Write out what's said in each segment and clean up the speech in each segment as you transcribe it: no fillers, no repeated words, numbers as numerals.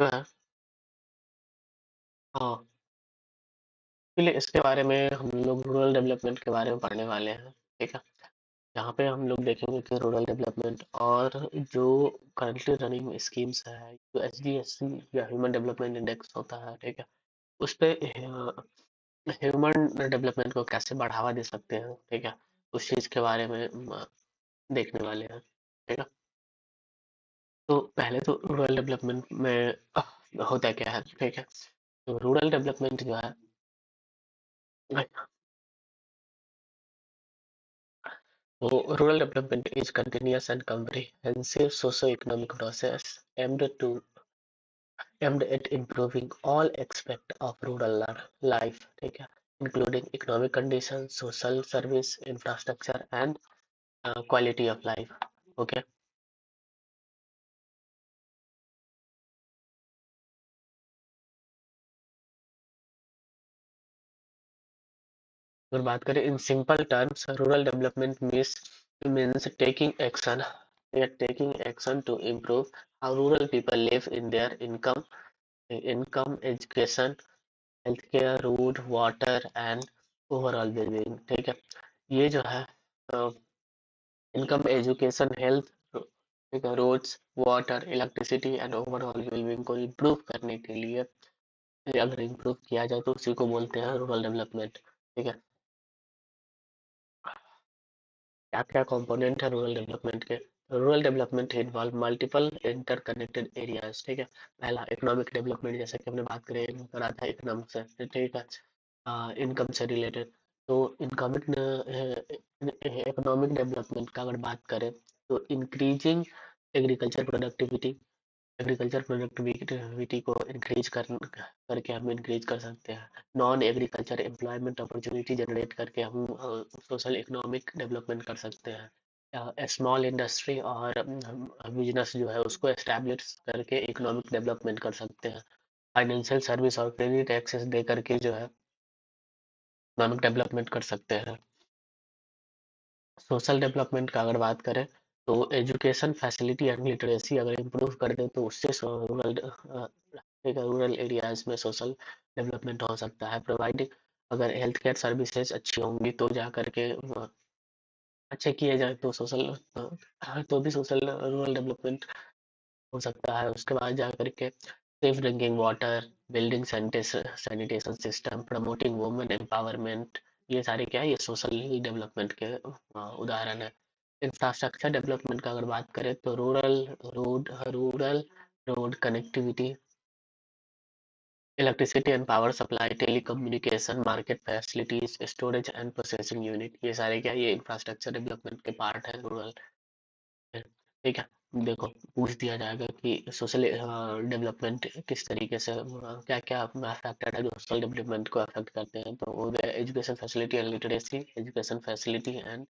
जो है, हाँ, इसलिए इसके बारे में हम लोग रूरल डेवलपमेंट के बारे में पढ़ने वाले हैं। ठीक है, यहाँ पे हम लोग देखेंगे कि रूरल डेवलपमेंट और जो करंटली रनिंग स्कीम्स है, जो HDSC या ह्यूमन डेवलपमेंट इंडेक्स होता है, ठीक है, उस पे ह्यूमन डेवलपमेंट को कैसे बढ़ावा दे सकते हैं, ठीक है, उस चीज के बारे में देखने वाले हैं। ठीक है, तो पहले तो रूरल डेवलपमेंट में होता क्या है, ठीक है, तो रूरल डेवलपमेंट जो है, so rural development is continuous and comprehensive socio-economic process aimed at improving all aspects of rural life, ठीक है, including economic conditions, social service, infrastructure, and quality of life. Okay, अगर बात करें in simple terms, rural development means taking action to improve how rural people live in their income, education, health care, road, water and overall wellbeing. ठीक है, ये जो है income, education, health, ठीक है, roads, water, electricity and overall wellbeing को improve करने के लिए, अगर इम्प्रूव किया जाए तो उसी को बोलते हैं रूरल डेवलपमेंट। ठीक है, क्या क्या कंपोनेंट है रूरल डेवलपमेंट के? Rural development involve multiple interconnected areas. ठीक है, पहला इकोनॉमिक डेवलपमेंट, जैसे कि हमने बात करा था इकोनॉमिक से, ठीक है, इनकम से रिलेटेड। तो इकोनॉमिक इकोनॉमिक डेवलपमेंट का अगर बात करें तो increasing agriculture productivity, agriculture productivity को करके हम इंक्रीज कर सकते हैं। Non agriculture employment opportunity generate करके हम सोशल इकोनॉमिक डेवलपमेंट कर सकते हैं। स्मॉल इंडस्ट्री और बिजनेस जो है उसको एस्टेब्लिश करके इकोनॉमिक डेवलपमेंट कर सकते हैं। फाइनेंशियल सर्विस और क्रेडिट एक्सेस दे करके जो है इकोनॉमिक डेवलपमेंट कर सकते हैं। सोशल डेवलपमेंट का अगर बात करें तो एजुकेशन फैसिलिटी एंड लिटरेसी अगर इम्प्रूव कर दे तो उससे रूरल एरियाज में सोशल डेवलपमेंट हो सकता है। प्रोवाइडिंग, अगर हेल्थ केयर सर्विसेज अच्छी होंगी तो जा करके अच्छे किए जाए तो तो भी सोशल रूरल डेवलपमेंट हो सकता है। उसके बाद जा करके safe drinking water, building sanitation system, promoting women empowerment, ये सारे क्या है, ये सोशल डेवलपमेंट के उदाहरण है। इंफ्रास्ट्रक्चर डेवलपमेंट का अगर बात करें तो rural road connectivity, electricity and power supply, telecommunication, market facilities, storage and processing unit, ये सारे क्या, ये इंफ्रास्ट्रक्चर डेवलपमेंट के पार्ट है रूरल। ठीक है, देखो, पूछ दिया जाएगा कि सोशल डेवलपमेंट किस तरीके से, क्या क्या फैक्टर है जो सोशल डेवलपमेंट को अफेक्ट करते हैं, तो हो गया education facility and literacy, education facility and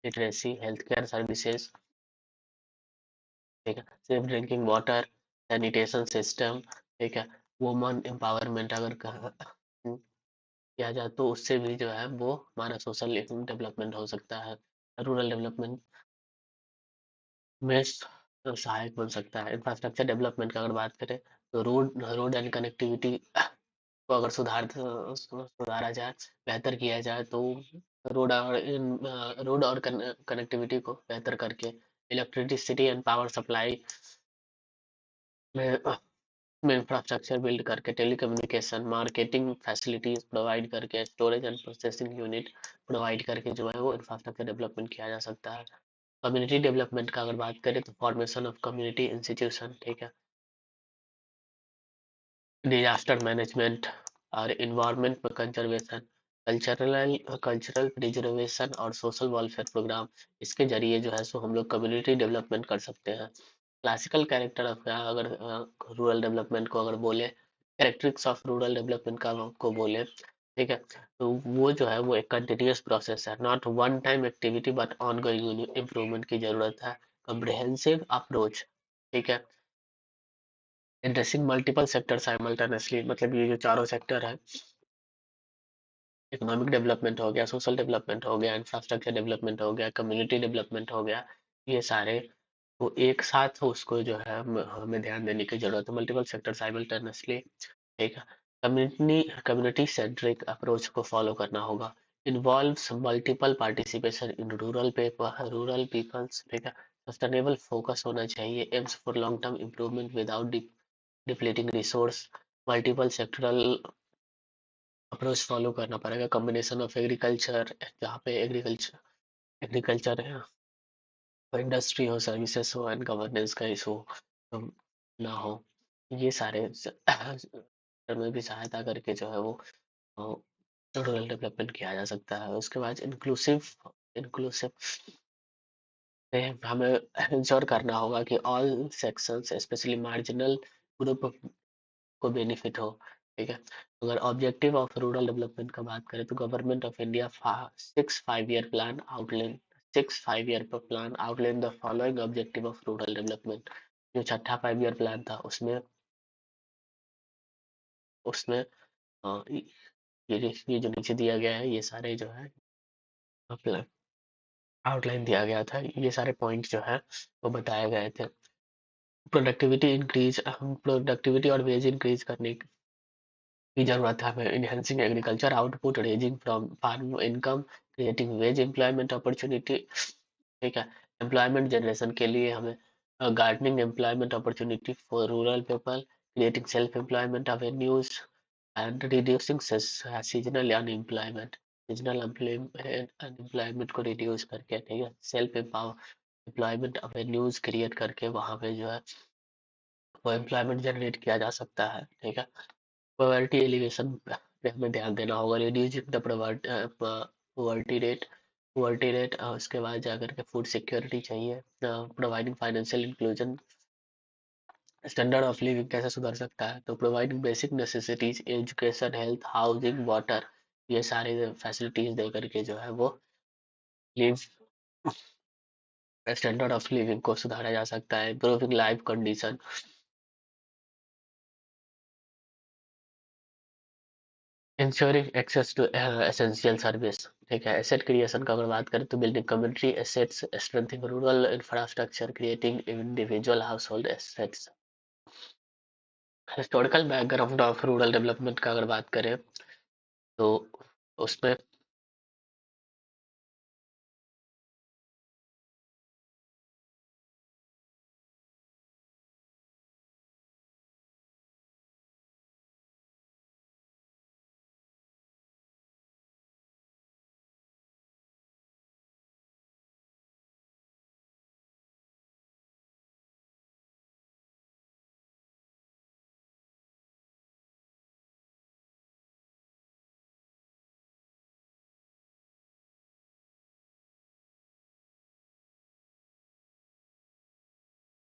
literacy, health care services, ठीक है, safe drinking water, sanitation system, ठीक है, वुमन एम्पावरमेंट अगर किया जाए तो उससे भी जो है वो हमारा सोशल डेवलपमेंट हो सकता है। रूरल डेवलपमेंट में सहायक बन सकता है। इंफ्रास्ट्रक्चर डेवलपमेंट का अगर बात करें तो रोड रोड एंड कनेक्टिविटी को अगर सुधारा जाए, बेहतर किया जाए तो रोड और कनेक्टिविटी को बेहतर करके, इलेक्ट्रिसिटी एंड पावर सप्लाई में इंफ्रास्ट्रक्चर बिल्ड करके, टेलीकम्युनिकेशन, मार्केटिंग फैसिलिटीज प्रोवाइड करके, storage and processing unit provide करके जो है वो इंफ्रास्ट्रक्चर डेवलपमेंट किया जा सकता है। कम्युनिटी डेवलपमेंट का अगर बात करें तो फॉर्मेशन ऑफ कम्युनिटी इंस्टीट्यूशन, ठीक है, डिजास्टर मैनेजमेंट और इन्वायरमेंट में कंजर्वेशन, कल्चरल प्रिजर्वेशन और सोशल वेलफेयर प्रोग्राम, इसके जरिए जो है सो हम लोग कम्युनिटी डेवलपमेंट कर सकते हैं। क्लासिकल कैरेक्टर ऑफ, अगर रूरल डेवलपमेंट को अगर बोले, कैरेक्टरिस्टिक्स ऑफ रूरल डेवलपमेंट का को बोले, ठीक है, तो वो जो है वो एक कंटिन्यूअस प्रोसेस है, not one time activity but on going improvement की जरूरत है। कम्प्रिहेंसिव अप्रोच, ठीक है, एड्रेसिंग मल्टीपल सेक्टर साइमल्टेनियसली, मतलब ये जो चारों सेक्टर है, इकोनॉमिक डेवलपमेंट हो गया, सोशल डेवलपमेंट हो गया, इंफ्रास्ट्रक्चर डेवलपमेंट हो गया, कम्युनिटी डेवलपमेंट हो गया, ये सारे वो एक साथ उसको जो है हमें ध्यान देने की जरूरत है, मल्टीपल सेक्टर साइमल्टेनियसली। ठीक है। कम्युनिटी सेंट्रिक अप्रोच को फॉलो करना होगा। Involves multiple participation in rural peoples. ठीक है। सस्टेनेबल फोकस होना चाहिए, aims for long term improvement without depleting resource. Multiple sectoral approach follow करना पड़ेगा, कॉम्बिनेशन ऑफ एग्रीकल्चर, जहाँ पे एग्रीकल्चर एग्रीकल्चर है, इंडस्ट्री हो, सर्विसेज हो एंड गवर्नेंस का इशू ना हो। ये सारे में भी सहायता करके जो है वो रूरल डेवलपमेंट किया जा सकता है। उसके बाद इंक्लूसिव इंक्लूसिव से हमें इंश्योर करना होगा कि all sections specially marginal group को बेनिफिट हो। ठीक है। अगर ऑब्जेक्टिव ऑफ रूरल डेवलपमेंट का बात करें तो government of India 6 5 year plan outline the following objective of rural development. जो छठा 5 ईयर प्लान था उसमें उसमें ये जो नीचे दिया गया है, ये सारे जो है आउटलाइन दिया गया था, ये सारे पॉइंट जो है वो बताए गए थे। प्रोडक्टिविटी और वेज इंक्रीज करने की जरूरत है हमें। Enhancing agriculture output, raising from farm income, creating wage employment opportunity. ठीक है। एम्प्लॉयमेंट जनरेशन के लिए हमें gardening employment opportunity for rural people, creating self employment avenues and reducing seasonal unemployment. Seasonal unemployment को रिड्यूस करके, ठीक है, सेल्फ एम्प्लॉयमेंट avenues क्रिएट करके वहां पे जो है वो एम्प्लॉयमेंट जनरेट किया जा सकता है। ठीक है। पॉवर्टी एलिवेशन पे हमें ध्यान देना होगा, रिड्यूसिंग द पॉवर्टी रेट। उसके बाद जाकर के फूड सिक्योरिटी चाहिए, providing financial inclusion. Standard of living कैसे सुधर सकता है, तो providing basic necessities, education, health, housing, water, ये सारे फैसिलिटीज दे करके जो है वो लिव स्टैंडर्ड ऑफ लिविंग को सुधारा जा सकता है। Improving life condition, ensuring access to essential service. ठीक है। एसेट क्रिएशन का अगर बात करें तो building community assets, strengthening rural infrastructure, creating individual household assets. Historical background of rural development का अगर बात करें तो उसमें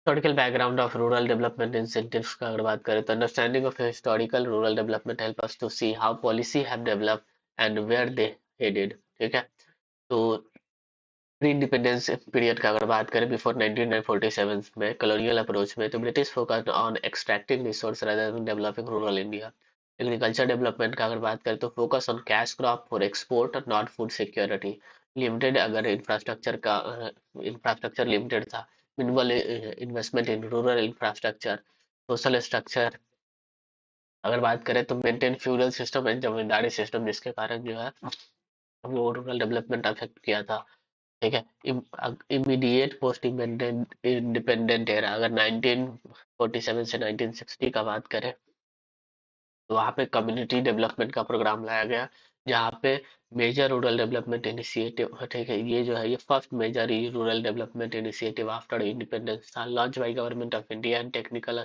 historical background of rural development incentives का अगर बात करें तो understanding of historical rural development help us to see how policy have developed and where they headed. ठीक है। तो प्री इंडिपेंडेंस पीरियड का अगर बात करें बिफोर 1947 में कॉलोनियल अप्रोच में, तो British focused on extracting resource rather than developing rural India. Agriculture development का अगर बात करें तो focus on cash crop for export not food security. Limited अगर इंफ्रास्ट्रक्चर लिमिटेड था, minimal investment in rural infrastructure. Social structure अगर बात करें तो maintain feudal system and zamindari system, जिसके कारण जो है वो रूरल डेवलपमेंट अफेक्ट किया था। ठीक है। इमीडिएट पोस्ट इंडिपेंडेंट एरा अगर 1947 से 1960 का बात करें तो वहाँ पे कम्युनिटी डेवलपमेंट का प्रोग्राम लाया गया, जहाँ पे मेजर रूरल डेवलपमेंट इनिशिएटिव, ठीक है, ये जो है ये first major rural development initiative after independence था, launch by government of India and technical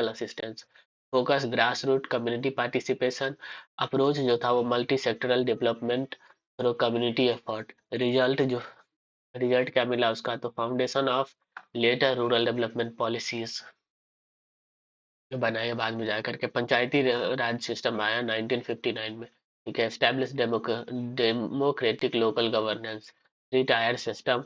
assistance. Focus grass root community participation. Approach जो था वो multi sectoral development through community effort. Result क्या मिला उसका, तो foundation of later rural development policies जो बनाया बाद में जाकर के पंचायती राज सिस्टम आया 1959 में। ठीक है। Establish democratic local governance, three tier system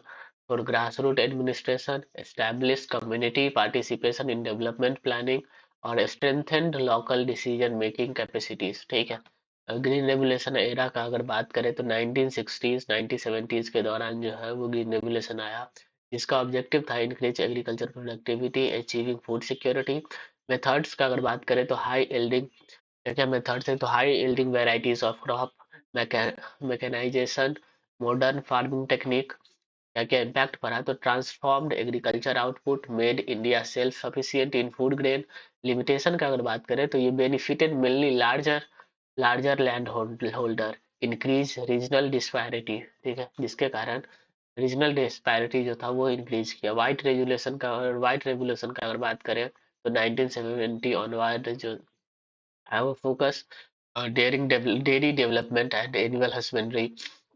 for grass root administration, establish community participation in development planning और strengthened local decision making capacities. ठीक है। ग्रीन रेगुलेशन एरा का अगर बात करें तो 1960s 1970s के दौरान जो है वो ग्रीन रेगुलेशन आया, जिसका ऑब्जेक्टिव था increase agriculture productivity, achieving food security. Methods का अगर बात करें तो हाई यील्डिंग, क्या क्या मेथड्स है, तो high yielding varieties of crop, mechanisation, modern farming technique. क्या क्या इम्पैक्ट पड़ा, तो transformed agriculture output, made India self sufficient in food grain. Limitation का अगर बात करें तो ये benefited mainly larger larger land holder, increase regional disparity, ठीक है, जिसके कारण रीजनल डिस्पैरिटी जो था वो इंक्रीज किया। वाइट रेगुलेशन का अगर बात करें तो 1970 ऑनवर्ड जो है वो focus dairy development and animal husbandry.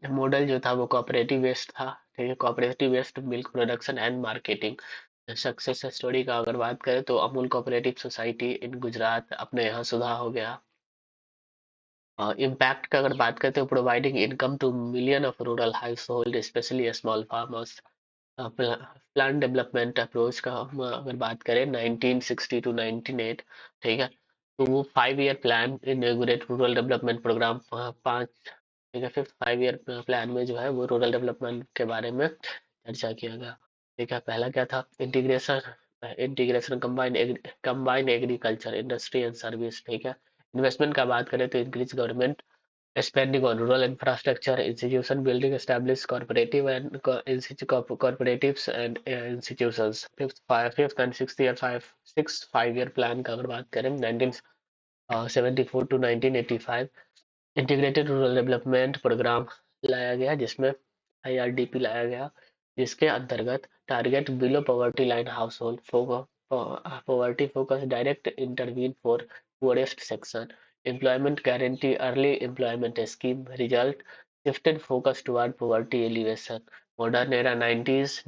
Model जो था वो कोऑपरेटिव बेस्ड था, ठीक है, cooperative based milk production and marketing. Success story का अगर बात करें तो Amul cooperative society in Gujarat अपने यहाँ सुधार हो गया। इम्पैक्ट का अगर बात करते हैं, providing income two million of rural house hold specially small farmers. Plan development approach का हम अगर बात करें 1960 टू 1908, ठीक है, तो वो 5 year plan inaugurate rural development programme पाँच, ठीक है, फिफ्थ 5 ईयर प्लान में जो है वो रूरल डेवलपमेंट के बारे में चर्चा किया गया। ठीक है, पहला क्या था, integration integration combine agriculture industry and service, ठीक है। इन्वेस्टमेंट का बात करें तो increase government spending on rural infrastructure, institution building, establish cooperatives and institutions. Fifth and sixth 5 year plan का अगर बात करें 1974 to 1985, integrated rural development programme लाया गया, जिसमें IRDP लाया गया, जिसके अंतर्गत target below poverty line household, poverty focus, direct intervene for poorest section, employment guarantee, early employment scheme, result shifted focus toward poverty elevation. Modern era 90s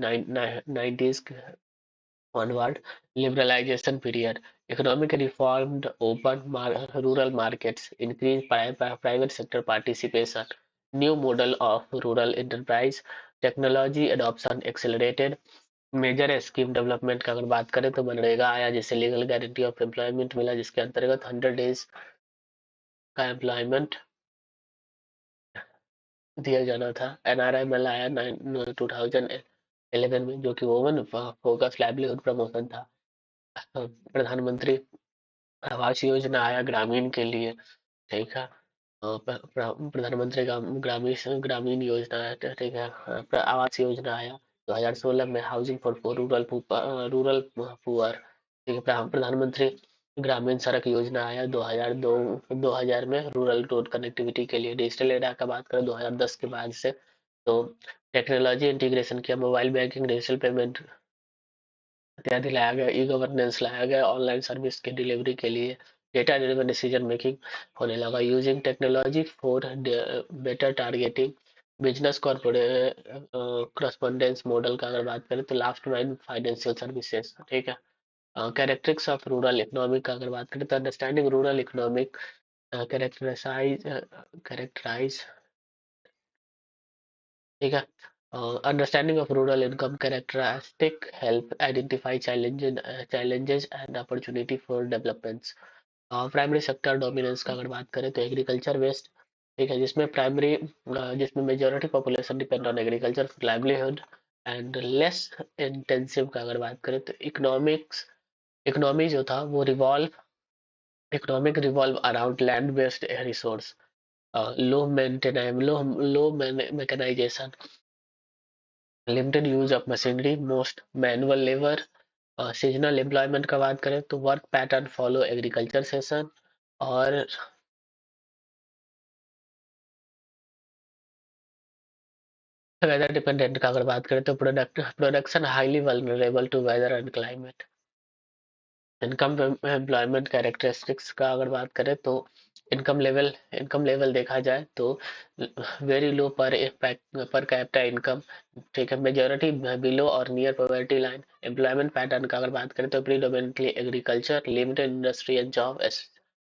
onward, liberalization period, economic reform, rural markets, increased private sector participation, new model of rural enterprise, technology adoption accelerated, major scheme development का अगर बात करें तो मनरेगा आया, जिससे legal guarantee of employment मिला, जिसके अंतर्गत 100 डेज का एम्प्लॉयमेंट दिया जाना था। NRML आया 2011 में, जो कि वोमन फोकस लाइवलीहुड प्रमोशन था। प्रधानमंत्री आवास योजना आया ग्रामीण के लिए, ठीक है। प्रधानमंत्री ग्रामीण ग्रामीण योजना है, ठीक है। आवास योजना आया 2016 में, हाउसिंग फॉर रूरल पुअर, ठीक है। प्रधानमंत्री ग्रामीण सड़क योजना आया 2000 में, रूरल रोड कनेक्टिविटी के लिए। डिजिटल एरा का बात करें 2010 के बाद से, तो टेक्नोलॉजी इंटीग्रेशन किया, मोबाइल बैंकिंग, डिजिटल पेमेंट इत्यादि लाया गया, ई गवर्नेंस लाया गया, ऑनलाइन सर्विस के डिलीवरी के लिए डेटा ड्रिवन डिसीजन मेकिंग होने लगा, using technology for better targeting, business correspondence model का अगर बात करें तो लास्ट माइल फाइनेंशियल सर्विसेज, ठीक है। कैरेक्टरिस्टिक्स ऑफ रूरल इकोनॉमिक का अगर बात करें तो अंडरस्टैंडिंग रूरल इकोनॉमिक कैरेक्टराइज, ठीक है। Understanding of rural income characteristic help identify challenges and opportunity for developments. Primary sector dominance का अगर बात करें तो एग्रीकल्चर वेस्ट, ठीक है, जिसमें majority population depend on agriculture for livelihood and less intensive का अगर बात करें तो इकोनॉमी जो था वो revolve around land based resource, low maintenance, low mechanisation, limited use of machinery, most manual labour. Seasonal employment का बात करें तो work pattern follow agriculture session, और वेदर डिपेंडेंट का अगर बात करें तो production highly vulnerable to weather and climate. Income employment characteristics का अगर बात करें तो इनकम लेवल देखा जाए तो very low per capita income, ठीक है, मेजोरिटी बिलो और near poverty line. Employment pattern का अगर बात करें तो predominantly agriculture, limited industry and job.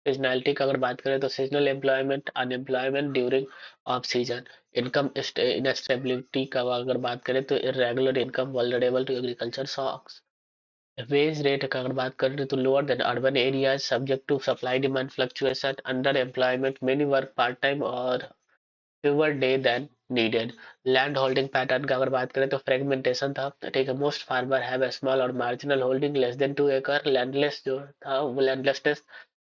Seasonality का अगर बात करें तो seasonal employment, unemployment during off season. Income instability का अगर बात करें तो irregular income vulnerable to agriculture shocks. Wage rate का अगर बात करें तो lower than urban areas, subject to supply demand fluctuation, under employment, many work part time और fewer day than needed. Land holding pattern का अगर बात करें तो फ्रेगमेंटेशन था, ठीक है। Most farmer have a small और मार्जिनल होल्डिंग लेस देन 2 एकड़। लैंडलेस जो था वो landlessness,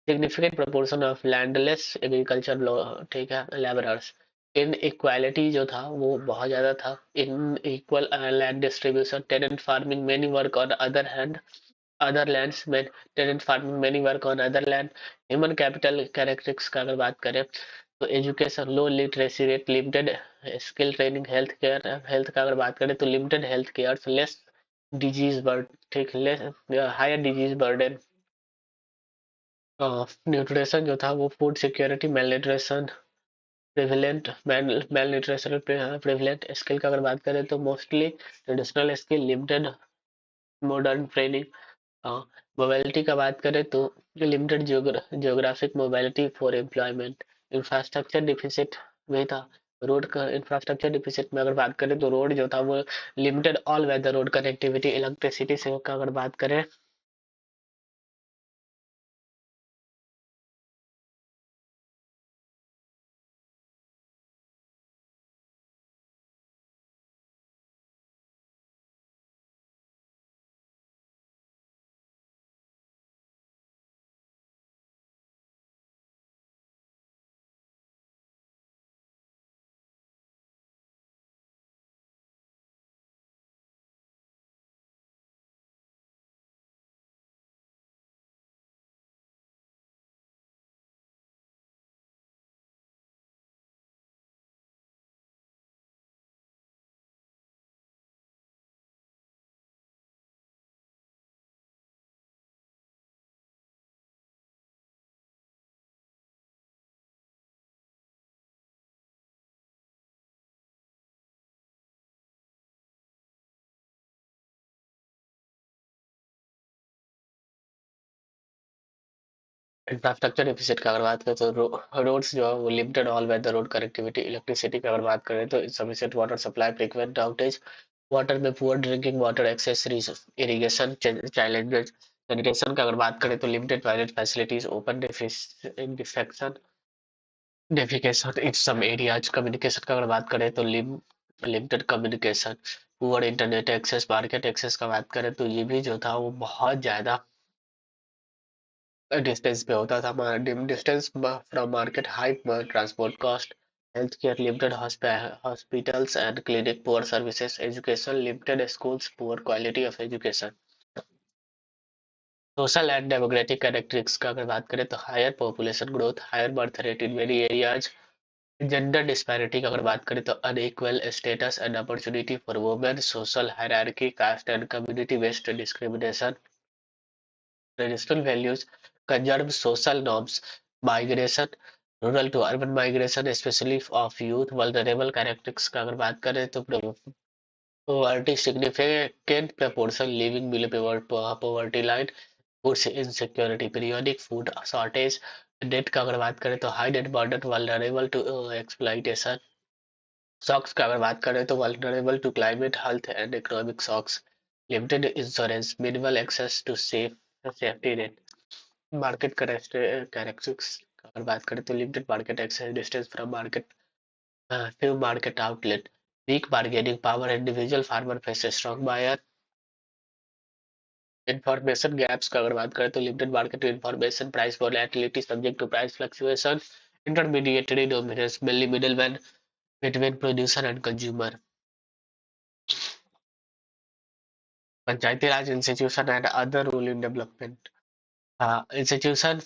significant proportion of landless agriculture, ठीक है, लेबरर्स। इन इक्वालिटी जो था वो बहुत ज्यादा था। Unequal land distribution, tenant farming, many work on other hand other lands में, tenant farming, many work on other land. Human capital characteristics का अगर बात करें तो education, low literacy rate, limited skill training, health care, health का अगर बात करें तो limited health care, less disease bird, ठीक, less higher disease burden. Nutrition जो था वो food security, malnutrition prevalent, malnutrition prevalent. Skill का अगर बात करें तो mostly traditional skill, limited modern training. Mobility का बात करें तो limited geographic mobility for employment. Infrastructure deficit वही था। रोड का इंफ्रास्ट्रक्चर डिफिसिट में अगर बात करें तो रोड जो था वो limited all weather road connectivity. Electricity से का अगर बात करें, इंफ्रास्ट्रक्चर डिफिसिट का अगर बात करें तो रोड्स जो है वो limited all weather road connectivity. Electricity का अगर बात करें तो insufficient water supply, frequent outage, water में poor drinking water access, irrigation challenges. Sanitation का अगर बात करें तो limited toilet facilities, open defection defecation in some areas. Communication का अगर बात करें तो limited communication, poor internet access. Market access का बात करें तो ये भी जो था वो बहुत ज्यादा डिस्टेंस पे होता था। Distance from market, high transport cost, health care, limited hospitals and clinic, poor services. Education, limited schools, poor quality of education. Social and demographic characteristics का अगर बात करें तो higher population growth, higher birth rate in many areas. Gender disparity का अगर बात करें तो unequal status and opportunity for women, social hierarchy, caste and community based discrimination. Traditional values, conserve social norms, migration, rural to urban migration, especially of youth, vulnerable characteristics का अगर बात करें तो poverty, significant proportion living below poverty line, food insecurity, periodic food shortage, debt का अगर बात करें तो high debt burden, vulnerable to exploitation, shocks का अगर बात करें तो vulnerable to climate, health and economic shocks, limited insurance, minimal access to safety net। Market characteristics का अगर बात करें तो limited market access, distance from market, few market outlet, weak bargaining power, individual farmer face strong buyer। Information gaps का अगर बात करें तो limited market information, price volatility, subject to price fluctuation, intermediary dominance, mainly middleman between producer and consumer. Panchayati Raj institution and other rule in development. Institutional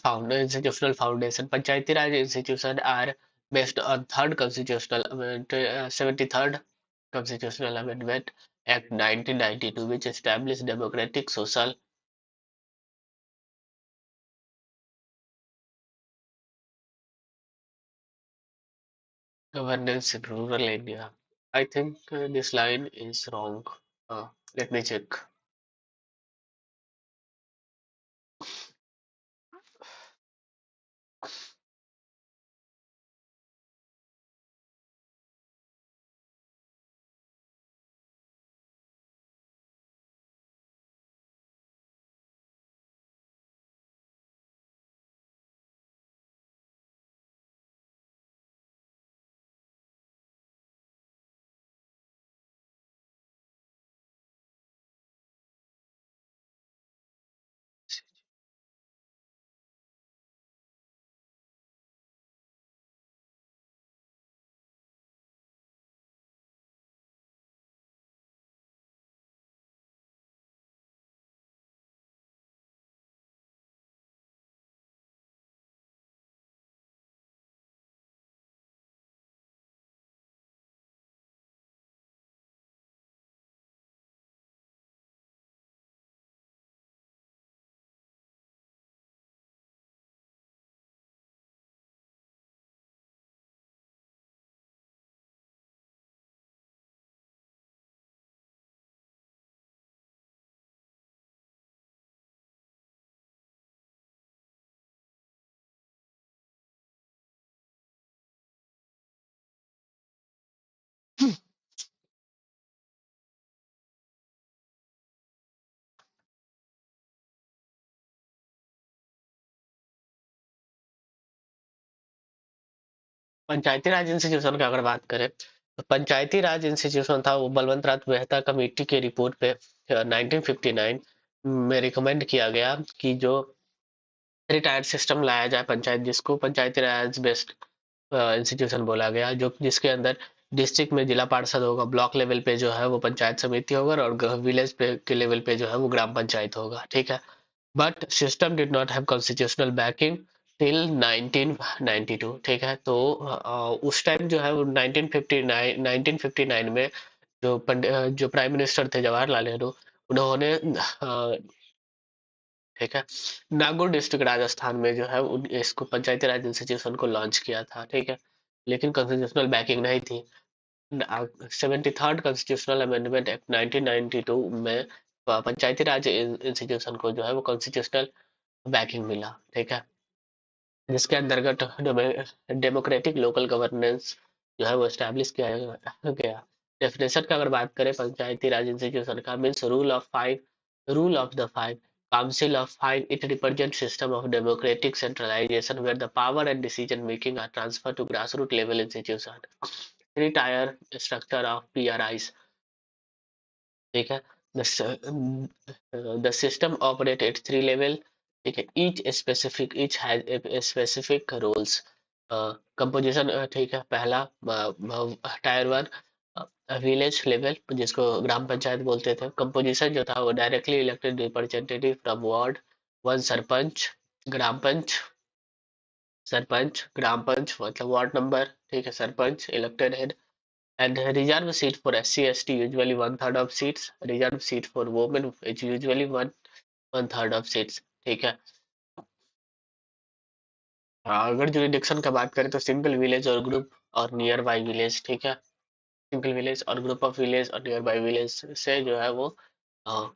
foundation, Panchayati Raj institution are based on third constitutional amendment, 73rd constitutional amendment act 1992, which established democratic social governance in rural India. I think this line is wrong. Let me check. Panchayati Raj institution की अगर बात करें तो पंचायती Raj institution था वो बलवंत राज Mehta committee के report पे 1959 में रिकमेंड किया गया कि जो रिटायर्ड सिस्टम लाया जाए पंचायत, जिसको पंचायती राज बेस्ड इंस्टीट्यूशन बोला गया, जो जिसके अंदर डिस्ट्रिक्ट में जिला पार्षद होगा, ब्लॉक लेवल पे जो है वो पंचायत समिति होगा और विलेज पे के लेवल पे जो है वो ग्राम पंचायत होगा, ठीक है। But system did not have constitutional banking till 1992, ठीक है। तो उस टाइम जो है वो 1959 में जो प्राइम मिनिस्टर थे जवाहरलाल नेहरू, उन्होंने ठीक है, नागौर डिस्ट्रिक्ट राजस्थान में जो है इसको पंचायती राज इंस्टीट्यूशन को लॉन्च किया था, ठीक है। लेकिन कॉन्स्टिट्यूशनल बैकिंग नहीं थी। 73rd कॉन्स्टिट्यूशनल अमेंडमेंट एक्ट 1992 में पंचायती राज इंस्टीट्यूशन को जो है वो कॉन्स्टिट्यूशनल बैकिंग मिला, ठीक है, जिसके अंतर्गत डेमोक्रेटिक लोकल गवर्नेंस जो है वो एस्टैब्लिश किया गया। डेफिनेशन का अगर बात करें पंचायती राज इंस्टीट्यूशन का, means rule of the five, council of five, it represent system of democratic centralization where the power and decision making are transfer to grass root level institution, three tier structure of PRIs, ठीक है। The system operate at three level, ठीक है, each has specific roles. Composition, ठीक है, पहला tier one village level जिसको ग्राम पंचायत बोलते थे। कंपोजिशन जो था वो directly elected representative from ward, one sarpanch, gram panch, sarpanch, gram panch मतलब वार्ड नंबर, ठीक है, sarpanch elected head, and reserve seat for SC ST usually one third of seats, reserve seat for women is usually one third of seats, ठीक है। अगर jurisdiction का बात करें तो सिंगल विलेज और ग्रुप और नियर बाई विलेज, ठीक है, सिंगल विलेज और ग्रुप ऑफ विलेज और नियर बाई विलेज से जो है वो अ,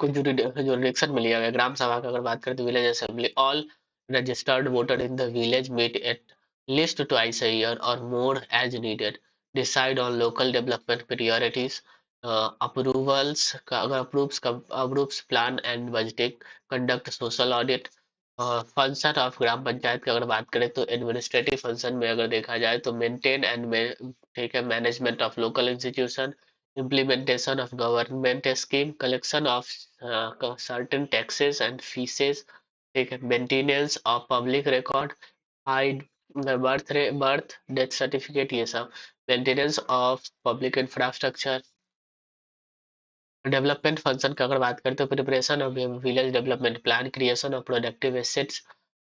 कुछ जुरिडिक्शन मिल गया। ग्राम सभा की अगर बात करें तो village assembly, all registered voter in the village meet at least twice a year or more as needed, decide on local development priorities, approvals अगर approves plan and budgeting, conduct social audit। Function of ग्राम पंचायत की अगर बात करें तो administrative function में अगर देखा जाए तो मेंटेन एंड ठीक है management of local institution, implementation of government scheme, collection of certain taxes and fees, ठीक है, maintenance of public record, हाइड बर्थ डेथ सर्टिफिकेट, ये सब, maintenance of public infrastructure. Development function की अगर बात करें तो preparation of village development plan, creation of productive assets.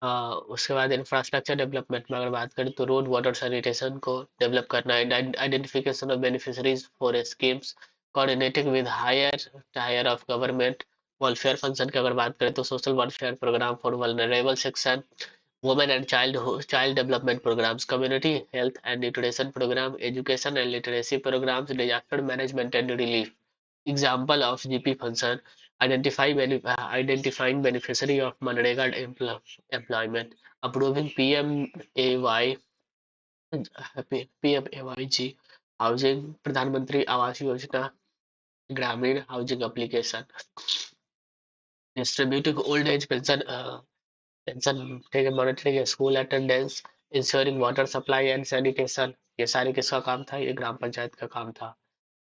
उसके बाद इंफ्रास्ट्रक्चर डेवलपमेंट में अगर बात करें तो रोड वाटर सैनिटेशन को डेवलप करना, identification of beneficiaries for schemes, coordinating with higher tier of government. Welfare function की अगर बात करें तो social welfare program for vulnerable section, women and child development programs, community health and nutrition program, education and literacy programs, disaster management and relief. Example of GP function: identifying beneficiary of Manrega employment, approving PMAYG housing, प्रधानमंत्री आवास योजना ग्रामीण housing application, distributing old age pension, ठीक है, monitoring school attendance, ensuring water supply and sanitation, ये सारे किसका काम था? ये ग्राम पंचायत का काम था,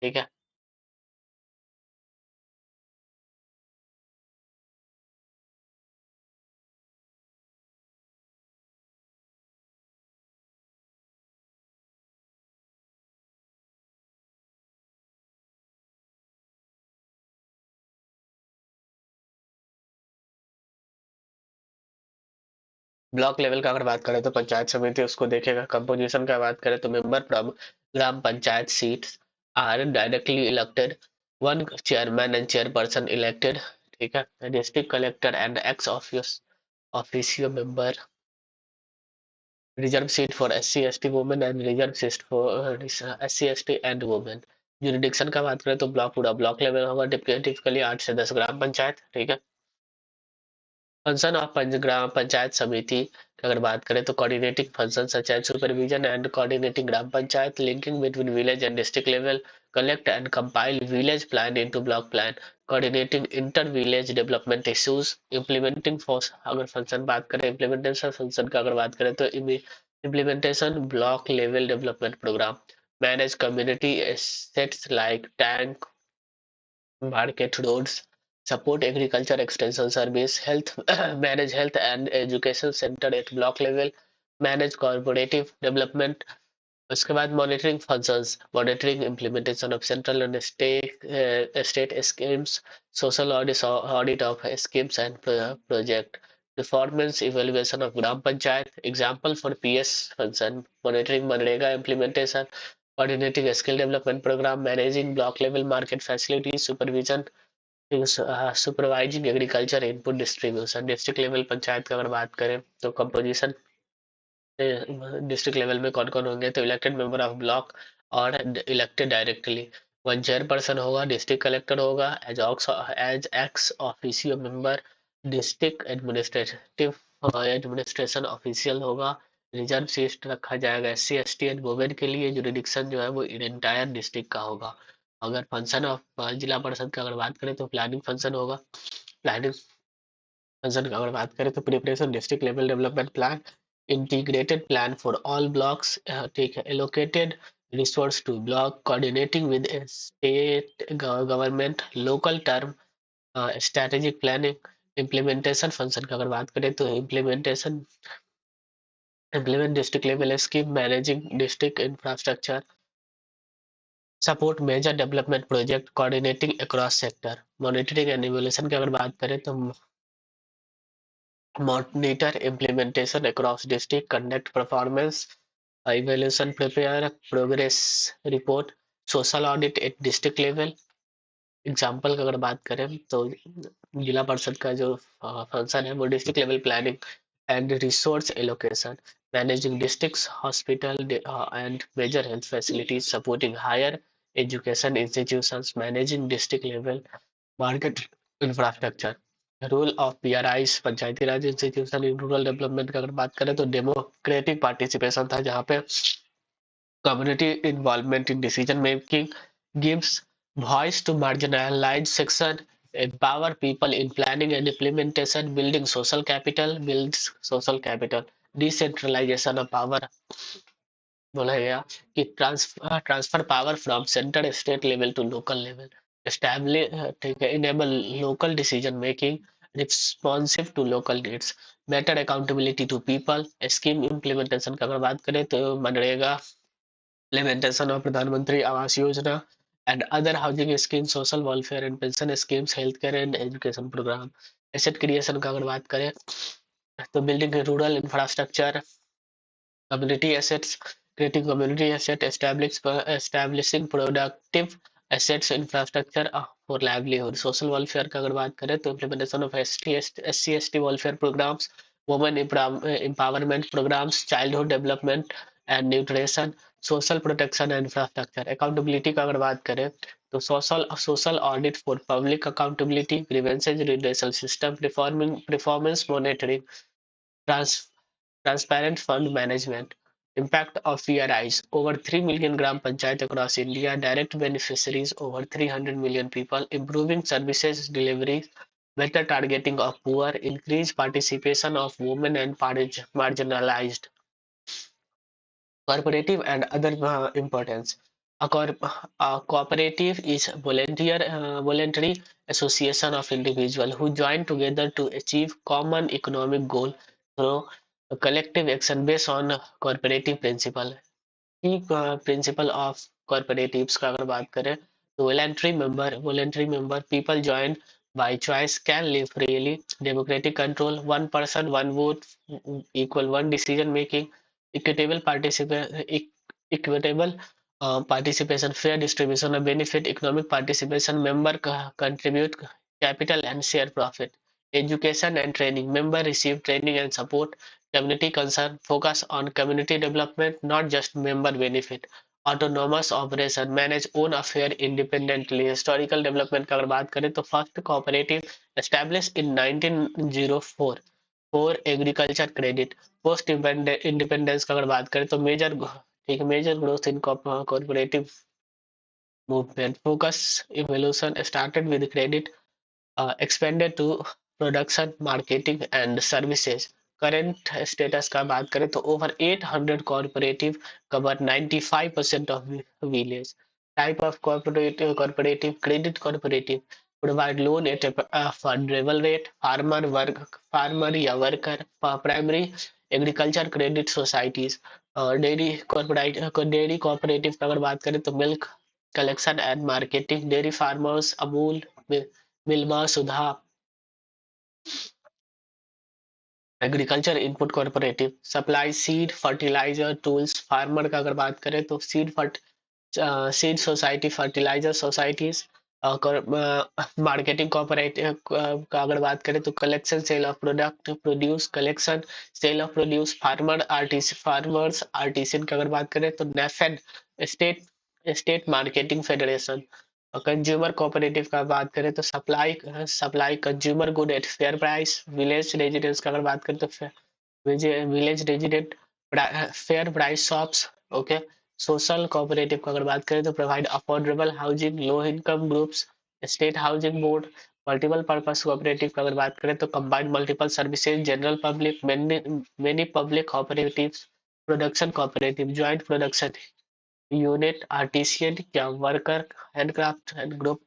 ठीक है। ब्लॉक लेवल का अगर बात करें तो पंचायत समिति उसको देखेगा। कंपोजिशन का बात करें तो member from Gram Panchayat seats are directly elected, one chairman and chairperson elected, ठीक है। District collector and ex office officio member, reserve seat for SC ST women and reserve seat for SC ST and women. Jurisdiction का बात करें तो block पूरा block level होगा, typically 8 से 10 ग्राम पंचायत, ठीक है। फंक्शन ऑफ ग्राम पंचायत समिति की अगर बात करें तो coordinating function such as supervision and coordinating Gram Panchayat, linking between village and district level, collect and compile village plan into block plan, coordinating inter village development issues, implementing force अगर फंक्शन बात करें implementation function का अगर बात करें तो implementation block level development program, manage community assets like tank, market roads, support agriculture extension service, health manage health and education center at block level, manage cooperative development. उसके बाद monitoring functions, monitoring implementation of central and state schemes, social audit of schemes and project, performance evaluation of gram Panchayat, example for PS function, monitoring मनरेगा implementation, coordinating skill development program, managing block level market facilities, supervision supervising agriculture input distribution. District level panchayat की अगर बात करें तो composition district level में कौन कौन होंगे तो इलेक्टेड मेंबर ऑफ ब्लॉक और इलेक्टेड डायरेक्टली, वन चेयरपर्सन होगा, डिस्ट्रिक्ट कलेक्टर होगा as ex officio member, district administrative administration official होगा, रिजर्व सीट रखा जाएगा एससी एसटी एंड वुमेन के लिए, जुरिडिक्शन जो है वो इंटायर डिस्ट्रिक्ट का होगा। अगर फंक्शन ऑफ जिला परिषद की अगर बात करें तो प्लानिंग फंक्शन होगा, प्लानिंग फंक्शन की अगर बात करें तो preparation district level development plan, integrated plan for all blocks, take allocated resource to block, coordinating with a state government, local term, strategic planning, implementation function की अगर बात करें तो implement district level scheme, managing district infrastructure, support major development project, coordinating across sector, monitoring and evaluation की अगर बात करें तो monitor implementation across district, conduct performance evaluation, prepare progress report, social audit at district level। Example की अगर बात करें तो जिला परिषद का जो फंक्शन है वो district level planning and resource allocation, managing district hospital and major health facilities, supporting higher education institutions, managing district level market infrastructure, role of PRIs Panchayati Raj institution in rural development की अगर बात करें तो डेमोक्रेटिक पार्टिसिपेशन था जहाँ पे community involvement in decision making, gives voice to marginalized section, empower people in planning and implementation, builds social capital, decentralization of power बोला गया कि transfer power from centre state level to local level, establish ठीक है, enable local decision making, responsive to local needs, better accountability to people, scheme implementation की अगर बात करें तो मनरेगा implementation of प्रधानमंत्री Awas Yojana and other housing schemes, social welfare and pension schemes, healthcare and education program। asset creation का अगर बात करें तो building rural infrastructure, community assets, creating community asset, establishing productive assets infrastructure for livelihood। social welfare का अगर बात करें तो implementation of SC ST welfare programs, women empowerment programs, childhood development and nutrition, social protection and infrastructure। accountability का अगर बात करें तो social audit for public accountability, grievances redressal system, reforming performance monitoring, trans transparent fund management, impact of PRIs, over 3 million gram panchayat across India, direct beneficiaries over 300 million people, improving services delivery, better targeting of poor, increased participation of women and marginalized, cooperative and other importance. A cooperative is voluntary association of individuals who join together to achieve common economic goal through a collective action based on cooperative principle। की principle of कॉर्पोरेटिव्स का अगर बात करें तो voluntary member people join by choice can live freely, democratic control, one person one vote equal one decision making, equitable equitable participation, fair distribution of benefit, economic participation, member contribute capital and share profit, education and training, member receive training and support, community concern, focus on community development, not just member benefit, autonomous operation, manage own affair independently. Historical development का अगर बात करें तो first cooperative establish in 1904 for agriculture credit. Post independence का अगर बात करें तो मेजर, ठीक है, major growth in cooperative movement. Focus evolution started with credit, expanded to production, marketing and services. Current status का बात करें तो over 800 cooperative cover 95% of village. Type of cooperative credit cooperative provide loan at a favorable rate. Farmer या worker, primary agriculture credit societies. Dairy cooperative का अगर बात करें तो milk collection and marketing, dairy farmers Amul, Milma, Sudha. Agriculture input cooperative supply seed fertilizer tools. Farmer का अगर बात करें तो seed society, fertilizer societies. Marketing cooperative का अगर बात करें तो collection sale of product, produce collection sale of produce. Farmers artisan का अगर बात करें तो NAFED, state state marketing federation. Consumer cooperative का बात करें तो supply consumer good at fair price. Village residents का अगर बात करें तो village resident fair price shops. Okay. Social cooperative का अगर बात करें तो provide affordable housing low income groups, state housing board. Multiple purpose cooperative का अगर बात करें तो combined multiple services, general public, many public cooperatives. Production cooperative joint production unit, artisan क्या worker, handcraft and group.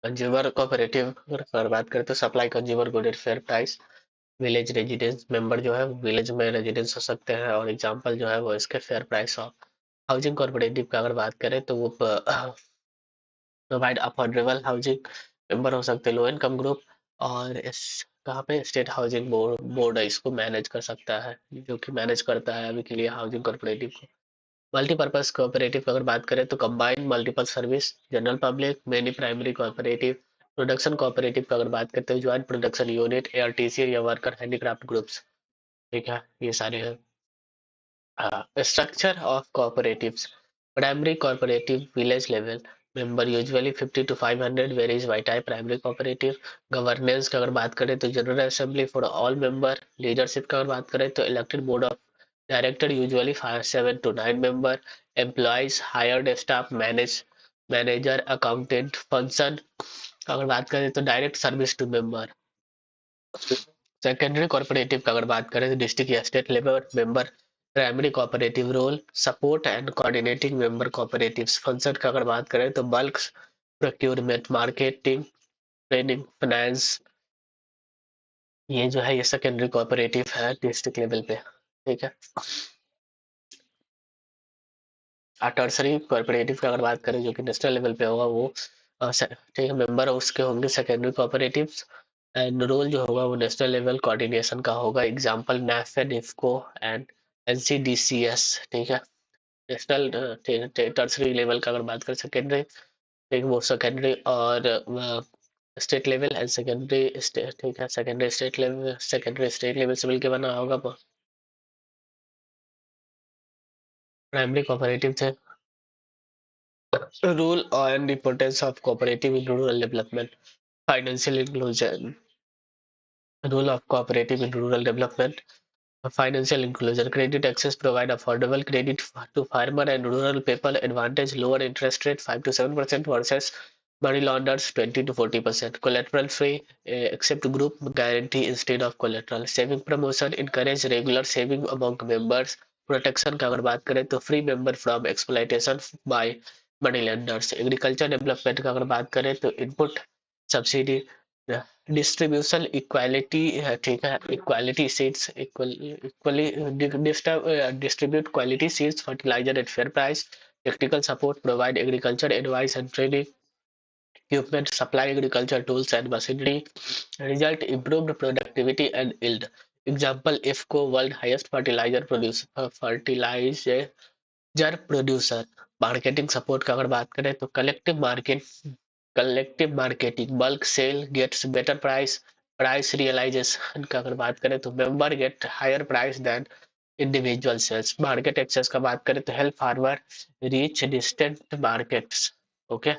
Consumer cooperative अगर बात करें तो supply consumer good at fair price. Village residence member जो है विलेज में रेजिडेंस हो सकते हैं और एग्जांपल जो है वो इसके fair price of housing cooperative का अगर बात करें तो वो प्रोवाइड अफोर्डेबल हाउसिंग मेंबर हो सकते हैं लो इनकम ग्रुप। और इस कहाँ पे स्टेट हाउसिंग बोर्ड बोर्ड इसको मैनेज कर सकता है जो कि मैनेज करता है अभी के लिए हाउसिंग कोऑपरेटिव को। मल्टीपर्पज कोऑपरेटिव की अगर बात करें तो combined multiple service general public many primary cooperative. Production cooperative की अगर बात करते हैं ज्वाइंट प्रोडक्शन यूनिट एआरटीसी या वर्कर हैंडीक्राफ्ट ग्रुप्स। ठीक है ये सारे हैं। Structure of cooperatives. Primary cooperative village level member usually 50 to 500 varies by type primary cooperative। Governance की अगर बात करें तो general assembly for all member. Leadership की अगर बात करें तो elected board of director usually 7 to 9 member। Employees hired staff manager accountant function अगर बात करें तो direct service to member. Secondary cooperative का अगर बात करें तो डिस्ट्रिक्ट या state level member. Primary cooperative role support and coordinating member cooperatives. Function का अगर बात करें तो bulk procurement marketing training finance. ये जो है ये सेकेंडरी कोऑपरेटिव है डिस्ट्रिक्ट लेवल पे। ठीक है। टर्सरी कोऑपरेटिव की अगर बात करें जो कि नेशनल लेवल पे होगा वो ठीक है मेंबर उसके होंगे सेकेंडरी कोऑपरेटिव्स। एंड रोल जो होगा वो नेशनल लेवल कोऑर्डिनेशन का होगा एग्जांपल नैफेड इफको एंड एनसीडीसीएस। ठीक है। नेशनल टर्सरी लेवल का अगर बात करें सेकेंडरी ठीक वो सेकेंडरी और state level and secondary state. ठीक है secondary state level secondary state level से मिलकर बना होगा। प्राइमरी कोऑपरेटिव थे। Role and importance of cooperative in rural development. Financial inclusion. Role of cooperative in rural development. Financial inclusion. Credit access provide affordable credit to farmer and rural people. Advantage lower interest rate 5 to 7% versus money launderers 20 to 40%. Collateral free except group guarantee instead of collateral. Saving promotion encourage regular saving among members. Protection का अगर बात करें तो free member from exploitation by money lenders. Agriculture development का अगर बात करें तो इनपुट सब्सिडी डिस्ट्रीब्यूशन इक्वालिटी। ठीक है equality seeds equally distribute quality seeds fertilizer at fair price. Technical support provide agriculture advice and training equipment supply agriculture tools and machinery। result improved productivity and yield। example IFCO world highest fertilizer producer. Marketing support का अगर बात करें तो collective marketing bulk sale gets better price. Price realization का अगर बात करें तो member get higher price than individual sales. Market access का बात करें तो help farmer reach distant markets. Okay.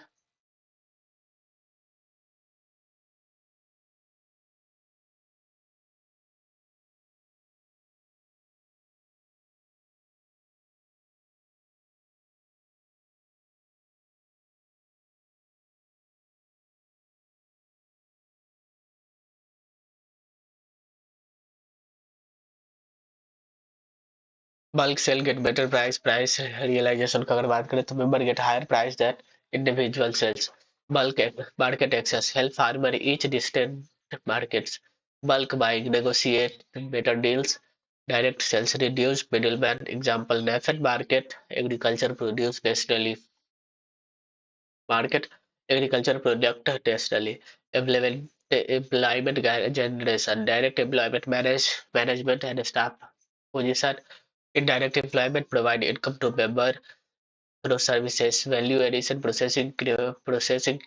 Bulk sale get better price. Price realization का अगर बात करें तो member get higher price that individual sales. Bulk market access help farmer each distant markets. Bulk buying negotiate better deals. Direct sales reduce middleman example NAFED market agriculture produce nationally. Market agriculture product nationally. Employment generation direct employment management and staff position. Indirect employment provide income to member through services. Value addition processing